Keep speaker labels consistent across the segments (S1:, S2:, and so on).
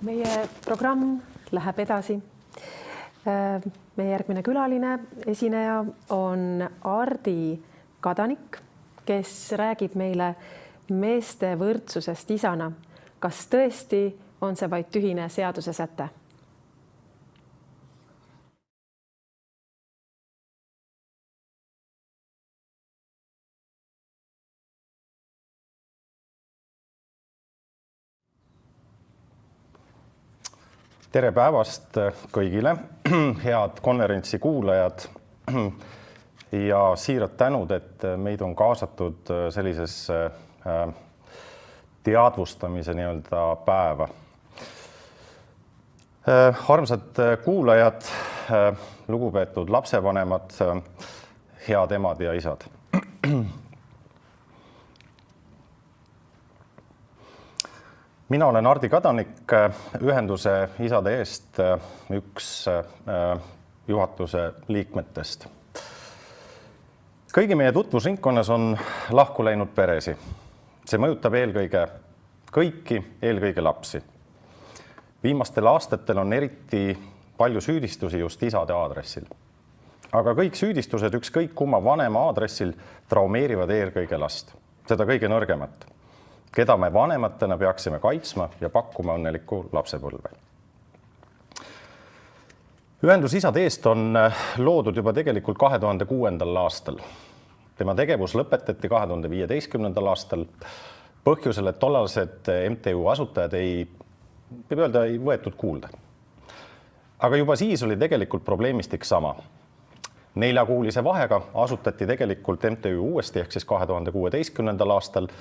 S1: Meie programm läheb edasi. Meie järgmine külaline esineja on Ardi Kadanik, kes räägib meile meeste võrdsusest isana. Kas tõesti on see vaid tühine seaduse säte?
S2: Tere päevast kõigile, head konverentsi kuulajad ja siirad tänud, et meid on kaasatud sellisesse teadvustamise päeva. Armsad kuulajad, lugupeetud lapsevanemad, head emad ja isad. Mina olen Ardi Kadanik, ühenduse Isade Eest üks juhatuse liikmetest. Kõigi meie tutvusringkonnas on lahku läinud peresi. See mõjutab eelkõige kõiki, eelkõige lapsi. Viimastel aastatel on eriti palju süüdistusi just isade aadressil. Aga kõik süüdistused ükskõik kumma vanema aadressil traumeerivad eelkõige last, seda kõige nõrgemat, keda me vanematena peaksime kaitsma ja pakkuma õnneliku lapsepõlve. Ühendus Isade Eest on loodud juba tegelikult 2006. aastal. Tema tegevus lõpetati 2015. aastal põhjusel, et tollased MTÜ asutajad ei võetud kuulda. Aga juba siis oli tegelikult probleemistik sama. 4-kuulise vahega asutati tegelikult MTÜ uuesti ehk siis 2016. aastal.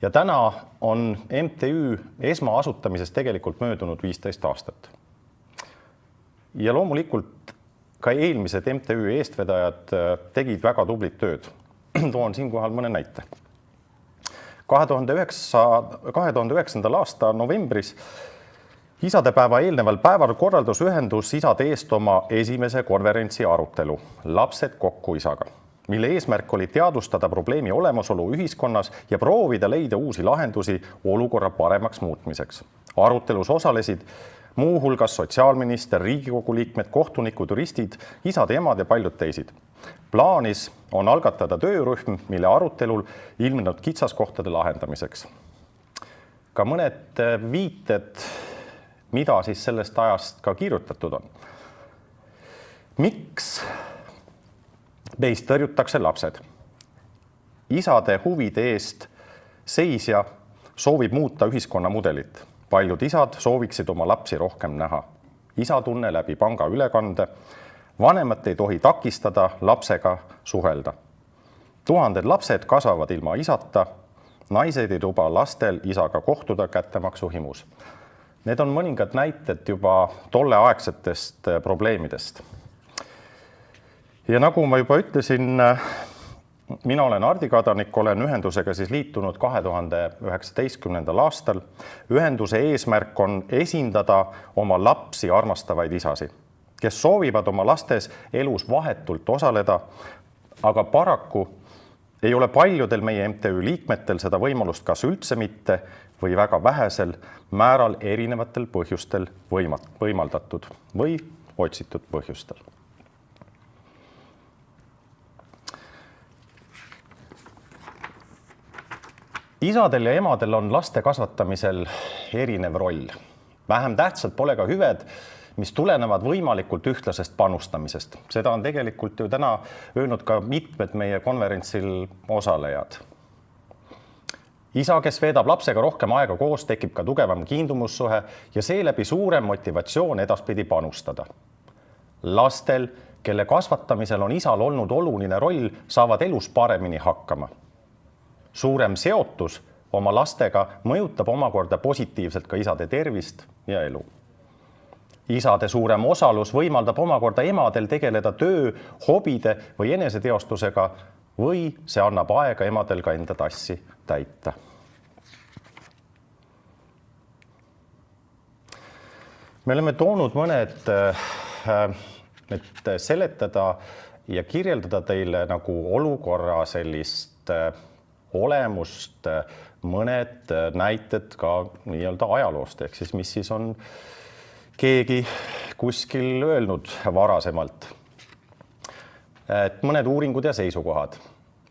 S2: Ja täna on MTÜ esmaasutamisest tegelikult möödunud 15 aastat. Ja loomulikult ka eelmised MTÜ eestvedajad tegid väga tublit tööd. Toon siinkohal mõne näite. 2009. aasta novembris isadepäeva eelneval päeval korraldus ühendus Isade Eest oma esimese konverentsi arutelu Lapsed kokku isaga, mille eesmärk oli teadvustada probleemi olemasolu ühiskonnas ja proovida leida uusi lahendusi olukorra paremaks muutmiseks. Arutelus osalesid muuhulgas sotsiaalminister, Riigikogu liikmed, kohtunikud, juristid, isad, emad ja paljud teisid. Plaanis on algatada töörühm, mille arutelul ilmnenud kitsaskohtade lahendamiseks. Ka mõned viited, mida siis sellest ajast ka kirjutatud on. Miks meist tõrjutakse lapsed? Isade huvide eest seisja soovib muuta ühiskonna mudelit. Paljud isad sooviksid oma lapsi rohkem näha. Isatunne läbi panga ülekande. Vanemat ei tohi takistada lapsega suhelda. Tuhanded lapsed kasvavad ilma isata. Naised ei luba lastel isaga kohtuda kättemaksu himus. Need on mõningad näited juba tolleaegsetest probleemidest. Ja nagu ma juba ütlesin, mina olen Ardi Kadanik, olen ühendusega siis liitunud 2019. aastal. Ühenduse eesmärk on esindada oma lapsi armastavaid isasi, kes soovivad oma lastes elus vahetult osaleda, aga paraku ei ole paljudel meie MTÜ liikmetel seda võimalust kas üldse mitte või väga vähesel määral erinevatel põhjustel võimaldatud või otsitud põhjustel. Isadel ja emadel on laste kasvatamisel erinev roll. Vähem tähtsalt pole ka hüved, mis tulenevad võimalikult ühtlasest panustamisest. Seda on tegelikult ju täna öelnud ka mitmed meie konverentsil osalejad. Isa, kes veedab lapsega rohkem aega koos, tekib ka tugevam kiindumussuhe ja seeläbi suurem motivatsioon edaspidi panustada. Lastel, kelle kasvatamisel on isal olnud oluline roll, saavad elus paremini hakkama. Suurem seotus oma lastega mõjutab omakorda positiivselt ka isade tervist ja elu. Isade suurem osalus võimaldab omakorda emadel tegeleda töö, hobide või eneseteostusega või see annab aega emadel ka enda tassi täita. Me oleme toonud mõned, et seletada ja kirjeldada teile nagu olukorra sellist olemust mõned näited ka nii-öelda ajaloost, ehk siis mis siis on keegi kuskil öelnud varasemalt. Et mõned uuringud ja seisukohad.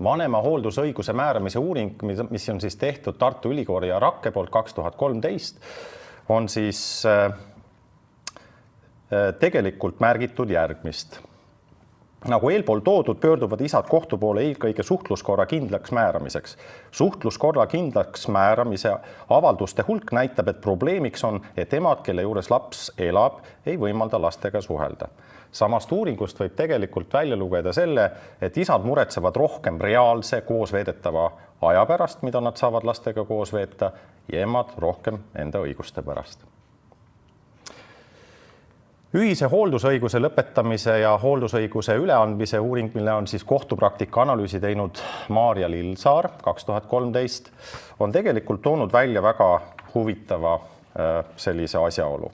S2: Vanema hooldusõiguse määramise uuring, mis on siis tehtud Tartu Ülikooli ja Rakke poolt 2013, on siis tegelikult märgitud järgmist. Nagu eelpool toodud, pöörduvad isad kohtu poole eelkõige suhtluskorra kindlaks määramiseks. Suhtluskorra kindlaks määramise avalduste hulk näitab, et probleemiks on, et emad, kelle juures laps elab, ei võimalda lastega suhelda. Samast uuringust võib tegelikult välja lugeda selle, et isad muretsevad rohkem reaalse koos veedetava aja pärast, mida nad saavad lastega koos veeta, ja emad rohkem enda õiguste pärast. Ühise hooldusõiguse lõpetamise ja hooldusõiguse üleandmise uuring, mille on siis kohtupraktika analüüsi teinud Maarja Lillsaar 2013, on tegelikult toonud välja väga huvitava sellise asjaolu.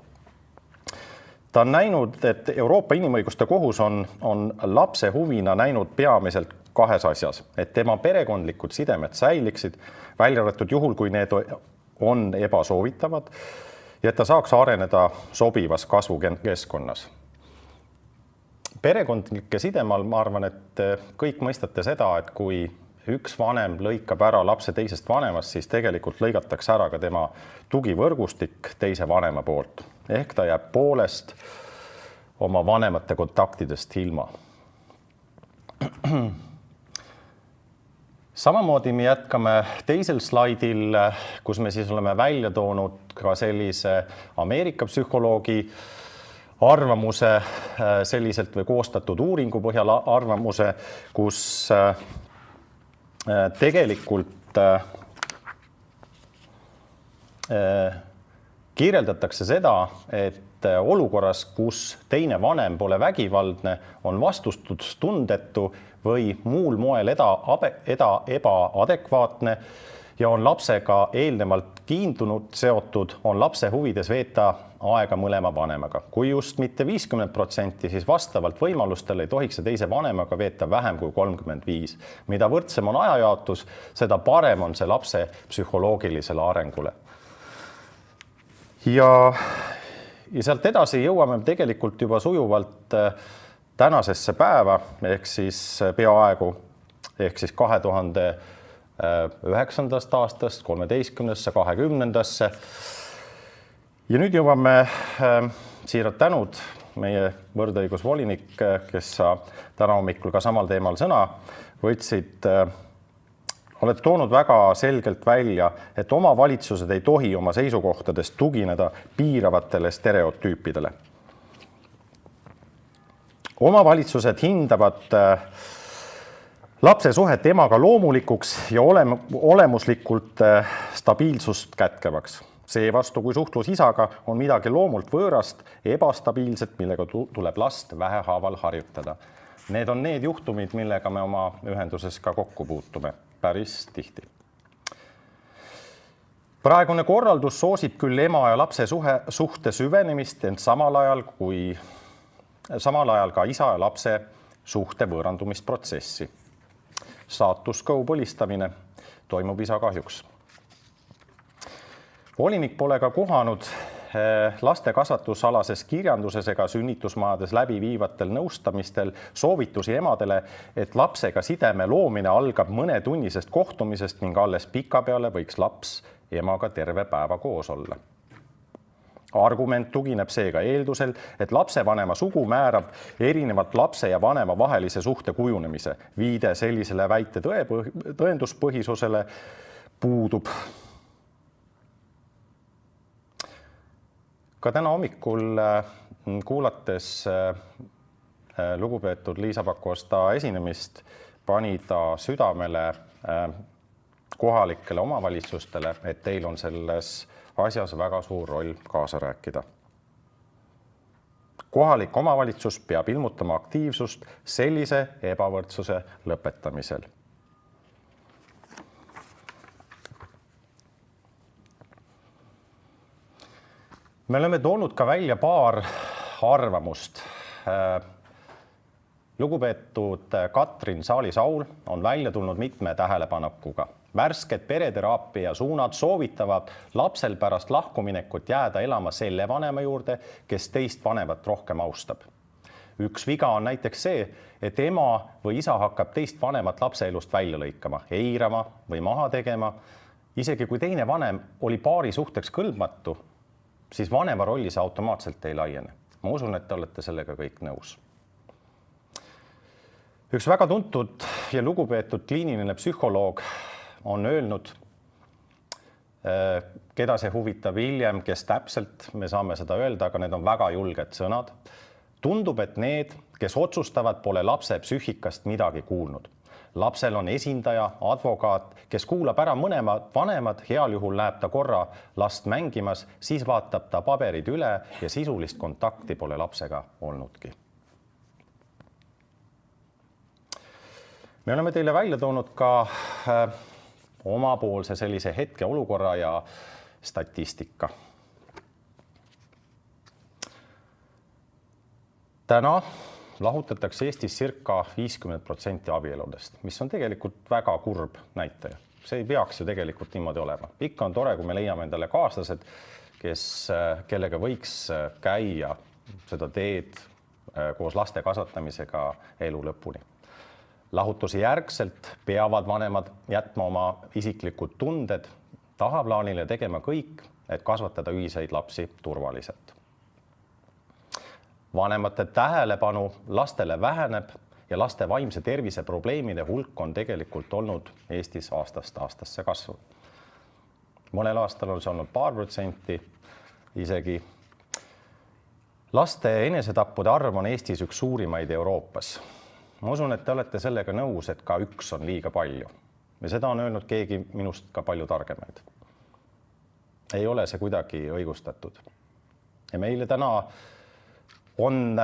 S2: Ta on näinud, et Euroopa Inimõiguste Kohus on lapse huvina näinud peamiselt kahes asjas, et tema perekondlikud sidemed säiliksid, välja arvatud juhul, kui need on ebasoovitavad, ja et ta saaks areneda sobivas kasvukeskkonnas. Perekondlike sidemal ma arvan, et kõik mõistate seda, et kui üks vanem lõikab ära lapse teisest vanemast, siis tegelikult lõigatakse ära ka tema tugivõrgustik teise vanema poolt. Ehk ta jääb poolest oma vanemate kontaktidest ilma. Samamoodi me jätkame teisel slaidil, kus me siis oleme välja toonud ka sellise Ameerika psühholoogi arvamuse selliselt või koostatud uuringu põhjal arvamuse, kus tegelikult kirjeldatakse seda, et olukorras, kus teine vanem pole vägivaldne, on vastustustundetu või muul moel ebaadekvaatne ja on lapsega eelnevalt kiindunud seotud, on lapse huvides veeta aega mõlema vanemaga. Kui just mitte 50%, siis vastavalt võimalustele ei tohiks see teise vanemaga veeta vähem kui 35. Mida võrdsem on ajajaotus, seda parem on see lapse psühholoogilisele arengule. Ja sealt edasi jõuame tegelikult juba sujuvalt tänasesse päeva, ehk siis peaaegu, ehk siis 2009. aastast, 13. 20. Ja nüüd jõuame siirad tänud meie võrdõigusvolinik, kes sa täna hommikul ka samal teemal sõna võtsid. Oled toonud väga selgelt välja, et omavalitsused ei tohi oma seisukohtadest tugineda piiravatele stereotüüpidele. Omavalitsused hindavad lapse suhet emaga loomulikuks ja olemuslikult stabiilsust kätkevaks. Seevastu, kui suhtlus isaga on midagi loomult võõrast, ebastabiilset, millega tuleb last vähehaaval harjutada. Need on need juhtumid, millega me oma ühenduses ka kokku puutume päris tihti. Praegune korraldus soosib küll ema ja lapse suhte süvenemist, ent samal ajal ka isa ja lapse suhte võõrandumisprotsessi. Status quo põlistamine toimub isa kahjuks. Volinik pole ka kohanud laste kasvatusalases kirjanduses ega sünnitusmaades läbi viivatel nõustamistel soovitusi emadele, et lapsega sideme loomine algab mõnetunnisest kohtumisest ning alles pikapeale võiks laps emaga terve päeva koos olla. Argument tugineb seega eeldusel, et lapsevanema sugu määrab erinevalt lapse ja vanema vahelise suhte kujunemise. Viide sellisele väite tõenduspõhisusele puudub. Ka täna hommikul kuulates lugupeetud Liisa Pakosta esinemist, pani ta südamele kohalikele omavalitsustele, et teil on selles asjas väga suur roll kaasa rääkida. Kohalik omavalitsus peab ilmutama aktiivsust sellise ebavõrdsuse lõpetamisel. Me oleme toonud ka välja paar arvamust lugupeetud Katrin Saali-Saul on välja tulnud mitme tähelepanekuga. Värsked pereteraapia suunad soovitavad lapsel pärast lahkuminekut jääda elama selle vanema juurde, kes teist vanemat rohkem austab. Üks viga on näiteks see, et ema või isa hakkab teist vanemat lapse elust välja lõikama, eirama või maha tegema. Isegi kui teine vanem oli paari suhteks kõlbmatu, siis vanema rolli see automaatselt ei laiene. Ma usun, et te olete sellega kõik nõus. Üks väga tuntud ja lugupeetud kliiniline psühholoog on öelnud, keda see huvitab hiljem, kes täpselt, me saame seda öelda, aga need on väga julged sõnad. Tundub, et need, kes otsustavad, pole lapse psüühikast midagi kuulnud. Lapsel on esindaja, advokaat, kes kuulab ära mõlemad vanemad, heal juhul läheb ta korra last mängimas, siis vaatab ta paberid üle ja sisulist kontakti pole lapsega olnudki. Me oleme teile välja toonud ka omapoolse sellise hetke olukorra ja statistika. Täna lahutatakse Eestis circa 50% abieludest, mis on tegelikult väga kurb näitaja. See ei peaks ju tegelikult niimoodi olema. Ikka on tore, kui me leiame endale kaaslased, kellega võiks käia seda teed koos laste kasvatamisega elu lõpuni. Lahutuse järgselt peavad vanemad jätma oma isiklikud tunded tahaplaanile ja tegema kõik, et kasvatada ühiseid lapsi turvaliselt. Vanemate tähelepanu lastele väheneb ja laste vaimse tervise probleemide hulk on tegelikult olnud Eestis aastast aastasse kasvu. Mõnel aastal on see olnud paar protsenti isegi. Laste enesetappude arv on Eestis üks suurimaid Euroopas. Ma usun, et te olete sellega nõus, et ka üks on liiga palju. Ja seda on öelnud keegi minust ka palju targemaid. Ei ole see kuidagi õigustatud. Ja meile täna on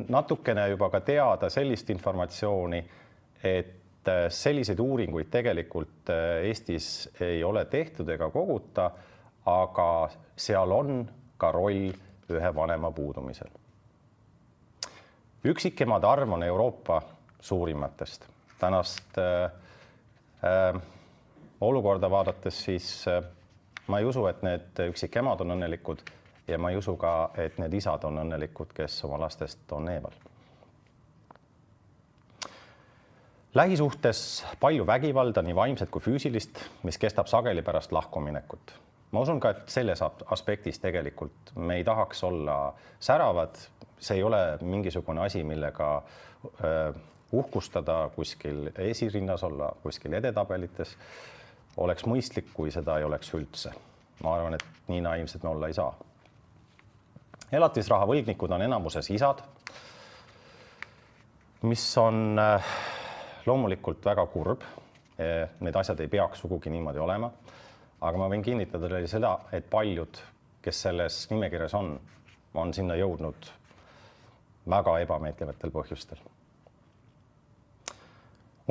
S2: natukene juba ka teada sellist informatsiooni, et selliseid uuringuid tegelikult Eestis ei ole tehtud ega koguta, aga seal on ka roll ühe vanema puudumisel. Üksikemade arv on Euroopa suurimatest. Tänast olukorda vaadates siis ma ei usu, et need üksikemad on õnnelikud ja ma ei usu ka, et need isad on õnnelikud, kes oma lastest on eemal. Lähisuhtes palju vägivalda, nii vaimset kui füüsilist, mis kestab sageli pärast lahkuminekut. Ma usun ka, et selles aspektis tegelikult me ei tahaks olla säravad. See ei ole mingisugune asi, millega uhkustada kuskil esirinnas olla, kuskil edetabelites. Oleks mõistlik, kui seda ei oleks üldse. Ma arvan, et nii naiivsed me olla ei saa. Elatisraha võlgnikud on enamuses isad, mis on loomulikult väga kurb. Need asjad ei peaks sugugi niimoodi olema, aga ma võin kinnitada teile seda, et paljud, kes selles nimekirjas on sinna jõudnud väga ebameeldivatel põhjustel.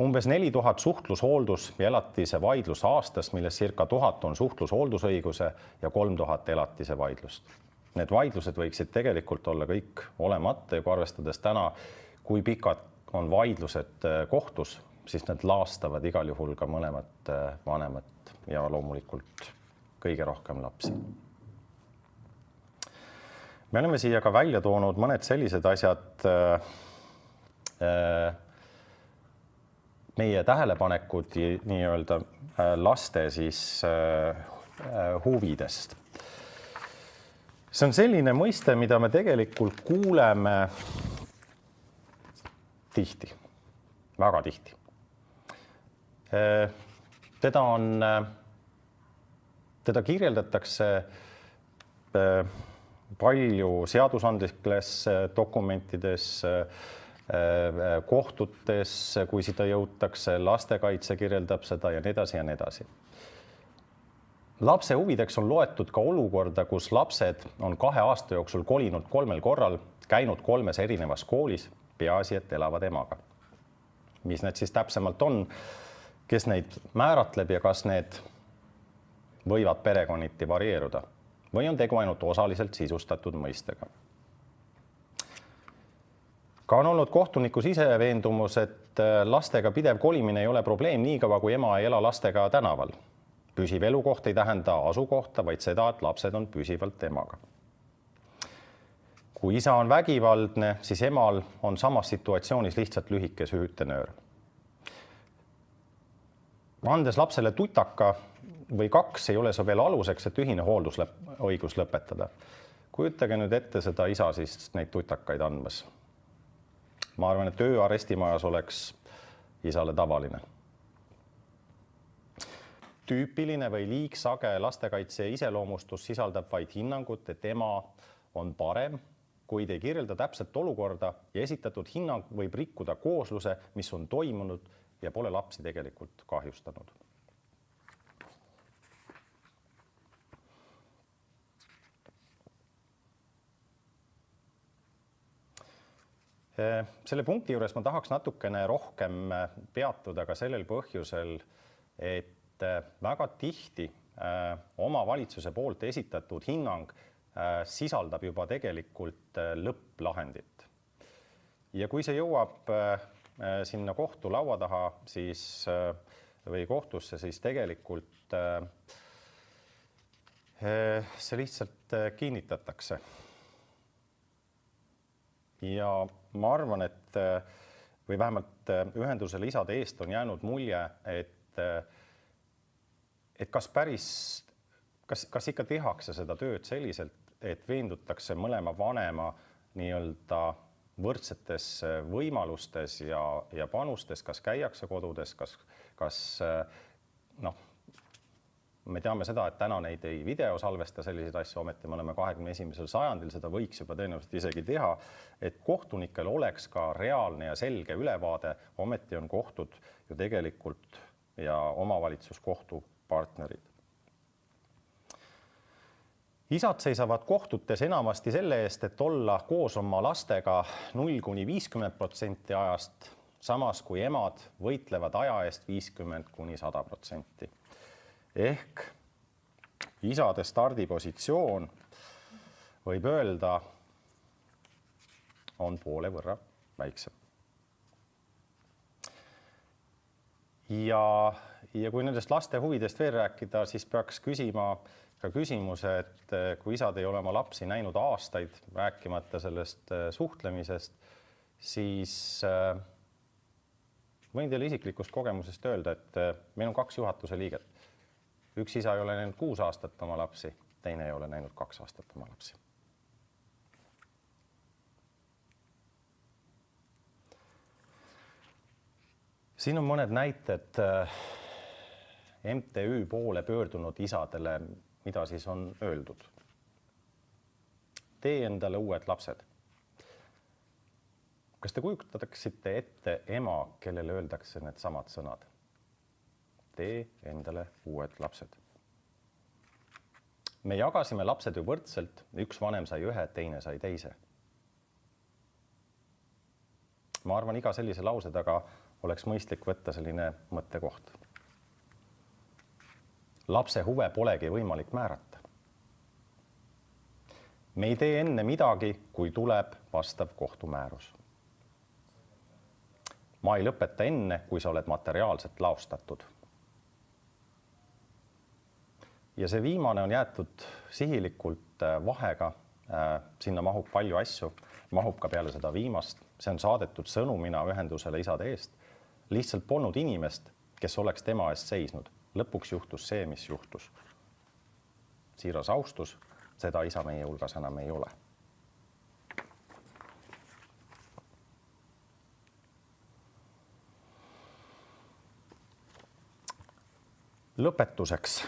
S2: Umbes 4000 suhtlushooldus ja elatise vaidlus aastas, milles circa 1000 on suhtlushooldusõiguse ja 3000 elatise vaidlust. Need vaidlused võiksid tegelikult olla kõik olemata ja kui arvestades täna, kui pikad on vaidlused kohtus, siis need laastavad igal juhul ka mõlemat vanemat ja loomulikult kõige rohkem lapsi. Me oleme siia ka välja toonud mõned sellised asjad meie tähelepanekud nii-öelda laste siis huvidest. See on selline mõiste, mida me tegelikult kuuleme tihti, väga tihti. Teda kirjeldatakse palju seadusandlikes dokumentides, kohtutes, kui seda jõutakse, lastekaitse kirjeldab seda ja nii edasi ja nii edasi. Lapse huvideks on loetud ka olukorda, kus lapsed on 2 aasta jooksul kolinud 3 korral, käinud 3 erinevas koolis, peaasi, et elavad emaga. Mis need siis täpsemalt on, kes neid määratleb ja kas need võivad perekonniti varieeruda või on tegu ainult osaliselt sisustatud mõistega. Ka on olnud kohtuniku siseveendumus, et lastega pidev kolimine ei ole probleem niikaua, kui ema ei ela lastega tänaval. Püsiv elukoht ei tähenda asukohta, vaid seda, et lapsed on püsivalt emaga. Kui isa on vägivaldne, siis emal on samas situatsioonis lihtsalt lühike süütenöör. Andes lapsele tutaka või 2 ei ole see veel aluseks, et ühine hooldusõigus lõpetada. Kujutage nüüd ette seda isa siis neid tutakaid andmas. Ma arvan, et öö arestimajas oleks isale tavaline. Tüüpiline või liigsage lastekaitse iseloomustus sisaldab vaid hinnangut, et ema on parem, kuid ei kirjelda täpselt olukorda ja esitatud hinnang võib rikkuda koosluse, mis on toimunud ja pole lapsi tegelikult kahjustanud. Selle punkti juures ma tahaks natukene rohkem peatuda ka sellel põhjusel, et väga tihti omavalitsuse poolt esitatud hinnang sisaldab juba tegelikult lõpplahendit. Ja kui see jõuab sinna kohtu laua taha või kohtusse, siis tegelikult see lihtsalt kinnitatakse. Ja ma arvan, et või vähemalt ühendusele Isade Eest on jäänud mulje, et kas ikka tehakse seda tööd selliselt, et veendutakse mõlema vanema nii-öelda võrdsetes võimalustes ja panustes, kas käiakse kodudes, kas me teame seda, et täna neid ei videosalvesta selliseid asju, ometi me oleme 21. sajandil, seda võiks juba tõenäoliselt isegi teha, et kohtunikel oleks ka reaalne ja selge ülevaade, ometi on kohtud ju tegelikult ja omavalitsuskohtu partnerid. Isad seisavad kohtutes enamasti selle eest, et olla koos oma lastega 0–50% ajast, samas kui emad võitlevad aja eest 50–100%. Ehk isade stardipositsioon võib öelda, on poole võrra väiksem. Ja kui nendest laste huvidest veel rääkida, siis peaks küsima ka küsimuse, et kui isad ei ole oma lapsi näinud aastaid, rääkimata sellest suhtlemisest, siis võin teile isiklikust kogemusest öelda, et meil on 2 juhatuse liiget. Üks isa ei ole näinud 6 aastat oma lapsi, teine ei ole näinud 2 aastat oma lapsi. Siin on mõned näited MTÜ poole pöördunud isadele, mida siis on öeldud. Tee endale uued lapsed. Kas te kujutaksite ette ema, kellele öeldakse need samad sõnad? Tee endale uued lapsed. Me jagasime lapsed ju võrdselt, üks vanem sai 1, teine sai teise. Ma arvan, iga sellise lause taga oleks mõistlik võtta selline mõttekoht. Lapse huve polegi võimalik määrata. Me ei tee enne midagi, kui tuleb vastav kohtumäärus. Ma ei lõpeta enne, kui sa oled materiaalselt laostatud. Ja see viimane on jäetud sihilikult vahega, sinna mahub palju asju, mahub ka peale seda viimast, see on saadetud sõnumina ühendusele Isade Eest. Lihtsalt polnud inimest, kes oleks tema eest seisnud. Lõpuks juhtus see, mis juhtus. Siiras austus, seda isa meie hulgas enam ei ole. Lõpetuseks.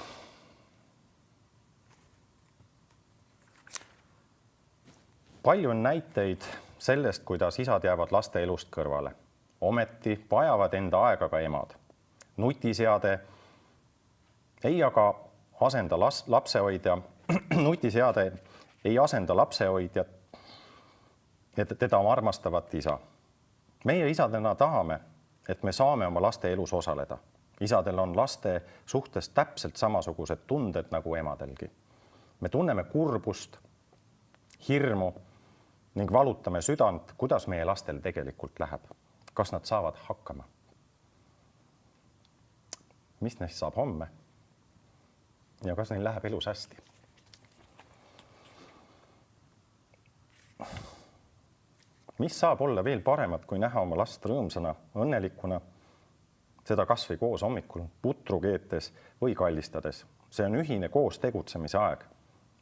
S2: Palju on näiteid sellest, kuidas isad jäävad laste elust kõrvale. Ometi vajavad enda aega ka emad. Nutiseade ei aga asenda lapsehoidja, nutiseade ei asenda lapsehoidjat, et teda armastavat isa. Meie isadena tahame, et me saame oma laste elus osaleda. Isadel on laste suhtes täpselt samasugused tunded nagu emadelgi. Me tunneme kurbust, hirmu ning valutame südant, kuidas meie lastel tegelikult läheb. Kas nad saavad hakkama? Mis neist saab homme? Ja kas neil läheb elus hästi? Mis saab olla veel paremat, kui näha oma last rõõmsana, õnnelikuna, seda kas või koos hommikul putru keetes või kallistades. See on ühine koos tegutsemise aeg,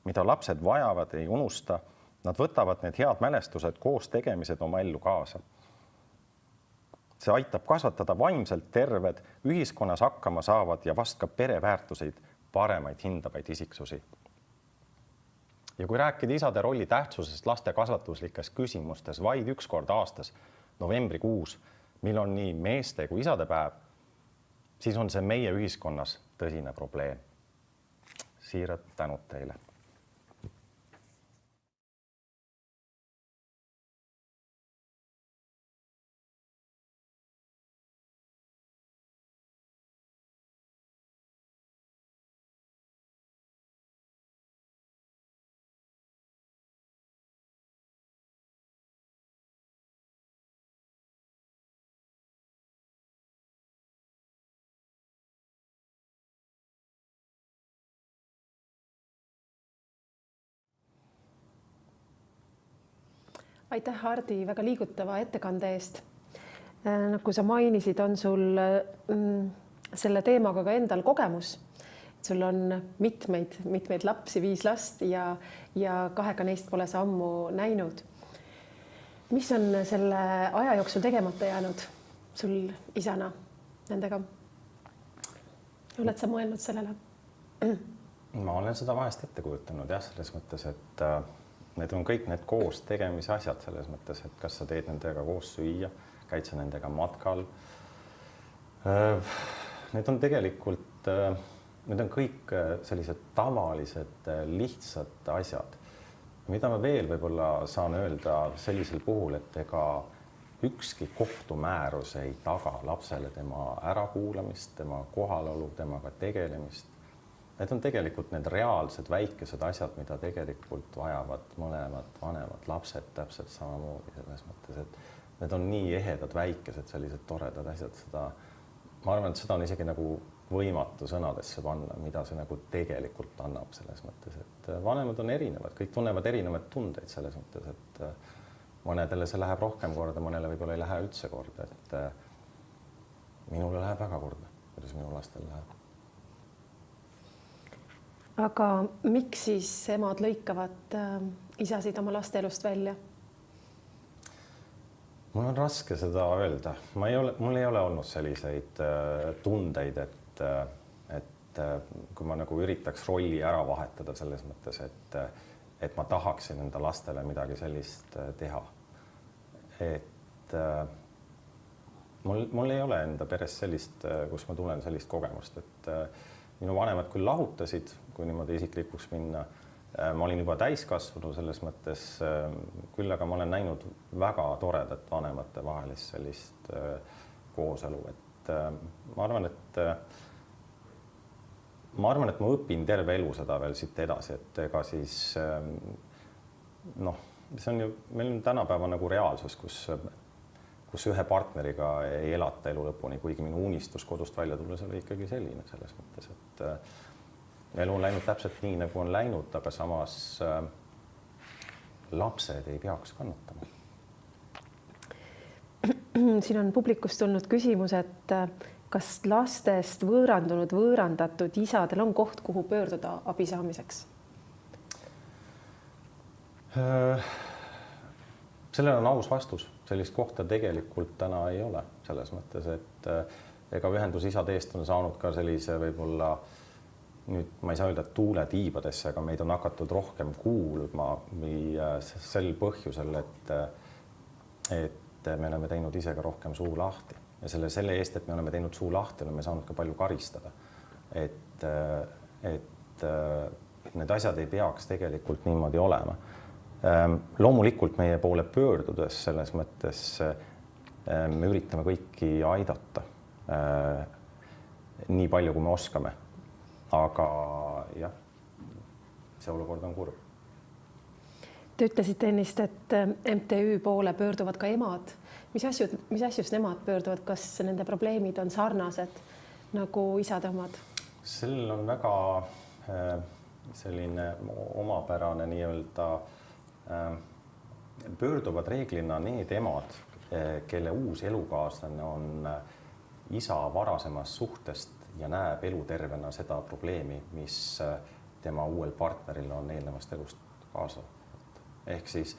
S2: mida lapsed vajavad, ei unusta. Nad võtavad need head mälestused, koos tegemised oma ellu kaasa. See aitab kasvatada vaimselt terved, ühiskonnas hakkama saavad ja vast ka pereväärtuseid paremaid hindavaid isiksusi. Ja kui rääkida isade rolli tähtsusest laste kasvatuslikes küsimustes vaid üks kord aastas, novembrikuus, mil on nii meeste kui isade päev, siis on see meie ühiskonnas tõsine probleem. Siirad tänud teile.
S1: Aitäh, Hardi, väga liigutava ettekande eest. Nagu sa mainisid, on sul selle teemaga ka endal kogemus. Sul on mitmeid lapsi, 5 last ja 2 neist pole sa ammu näinud. Mis on selle aja jooksul tegemata jäänud sul isana nendega? Oled sa mõelnud sellele?
S2: Ma olen seda vahest ette kujutanud jah, selles mõttes, et need on kõik need koos tegemise asjad selles mõttes, et kas sa teed nendega koos süüa, käid sa nendega matkal. Need on tegelikult, need on kõik sellised tavalised, lihtsad asjad. Mida ma veel võib-olla saan öelda sellisel puhul, et ega ükski kohtumäärus ei taga lapsele tema ärakuulamist, tema kohalolu, temaga tegelemist. Need on tegelikult need reaalsed väikesed asjad, mida tegelikult vajavad mõlemad vanemad lapsed täpselt samamoodi selles mõttes, et need on nii ehedad, väikesed, sellised toredad asjad. Ma arvan, et seda on isegi nagu võimatu sõnadesse panna, mida see nagu tegelikult annab selles mõttes, et vanemad on erinevad, kõik tunnevad erinevaid tundeid selles mõttes, et mõnedele see läheb rohkem korda, mõnele võib-olla ei lähe üldse korda, et minule läheb väga korda, kuidas minu lastel läheb.
S1: Aga miks siis emad lõikavad isasid oma laste elust välja?
S2: Mul on raske seda öelda. Mul ei ole olnud selliseid tundeid, et kui ma nagu üritaks rolli ära vahetada selles mõttes, et ma tahaksin enda lastele midagi sellist teha. Et mul ei ole enda peres sellist, kus ma tulen sellist kogemust, et minu vanemad küll lahutasid, kui niimoodi isiklikuks minna. Ma olin juba täiskasvanu selles mõttes, küll aga ma olen näinud väga toredat vanemate vahelist sellist kooselu. Et ma arvan, et ma õpin terve elu seda veel siit edasi, et ega siis see on ju, meil on tänapäeva nagu reaalsus, kus ühe partneriga ei elata elu lõpuni, kuigi minu unistus kodust välja tulla, see oli ikkagi selline selles mõttes, et elu on läinud täpselt nii, nagu on läinud, aga samas lapsed ei peaks kannatama.
S1: Siin on publikust tulnud küsimus, et kas lastest võõrandatud isadel on koht, kuhu pöörduda abi saamiseks?
S2: Sellel on aus vastus. Sellist kohta tegelikult täna ei ole selles mõttes, et ega ühendus isade eest on saanud ka sellise võib-olla nüüd ma ei saa öelda tuule tiibadesse, aga meid on hakatud rohkem kuulma või sel põhjusel, et me oleme teinud ise ka rohkem suu lahti ja selle eest, et me oleme teinud suu lahti, oleme saanud ka palju karistada. Et need asjad ei peaks tegelikult niimoodi olema. Loomulikult meie poole pöördudes selles mõttes me üritame kõiki aidata nii palju, kui me oskame. Aga jah, see olukord on kurb.
S1: Te ütlesite ennist, et MTÜ poole pöörduvad ka emad. Mis asjust nemad pöörduvad? Kas nende probleemid on sarnased nagu isade omad?
S2: Sellel on väga selline omapärane nii-öelda pöörduvad reeglina need emad, kelle uus elukaaslane on isa varasemast suhtest ja näeb elutervena seda probleemi, mis tema uuel partneril on eelnevast elust kaasa. Ehk siis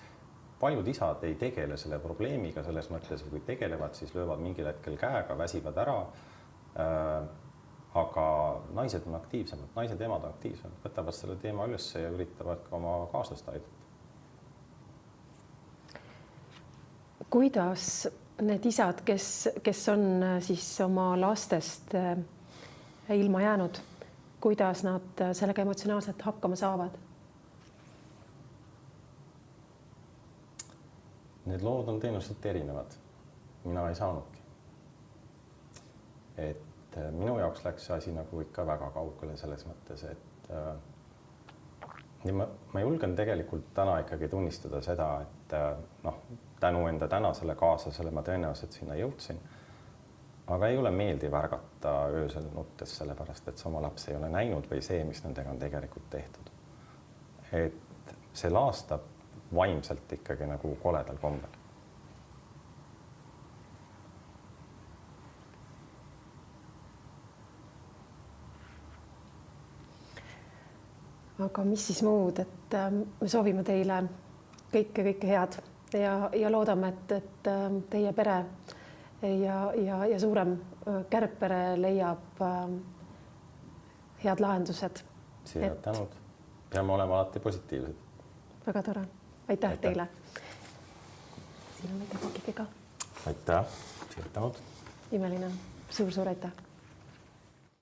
S2: paljud isad ei tegele selle probleemiga selles mõttes, et kui tegelevad, siis löövad mingil hetkel käega, väsivad ära. Aga naised on aktiivsemad, naised emad on aktiivsemad, võtavad selle teema üles ja üritavad ka oma kaaslast aidata.
S1: Kuidas need isad, kes on siis oma lastest ilma jäänud, kuidas nad sellega emotsionaalselt hakkama saavad?
S2: Need lood on tõenäoliselt erinevad. Mina ei saanudki. Et minu jaoks läks see asi nagu ikka väga kaugele selles mõttes, et ma julgen tegelikult täna ikkagi tunnistada seda, et tänu enda tänasele kaaslasele ma tõenäoliselt sinna jõudsin. Aga ei ole meeldiv ärgata öösel nuttes sellepärast, et sa oma laps ei ole näinud või see, mis nendega on tegelikult tehtud. Et see laastab vaimselt ikkagi nagu koledal kombel.
S1: Aga mis siis muud, et me soovime teile kõike head ja loodame, et teie pere ja suurem kärgpere leiab head lahendused.
S2: Siirad tänud. Peame olema alati positiivsed.
S1: Väga tore. Aitäh teile. Siin on midagi ka.
S2: Aitäh. Siirad tänud.
S1: Imeline. Suur aitäh.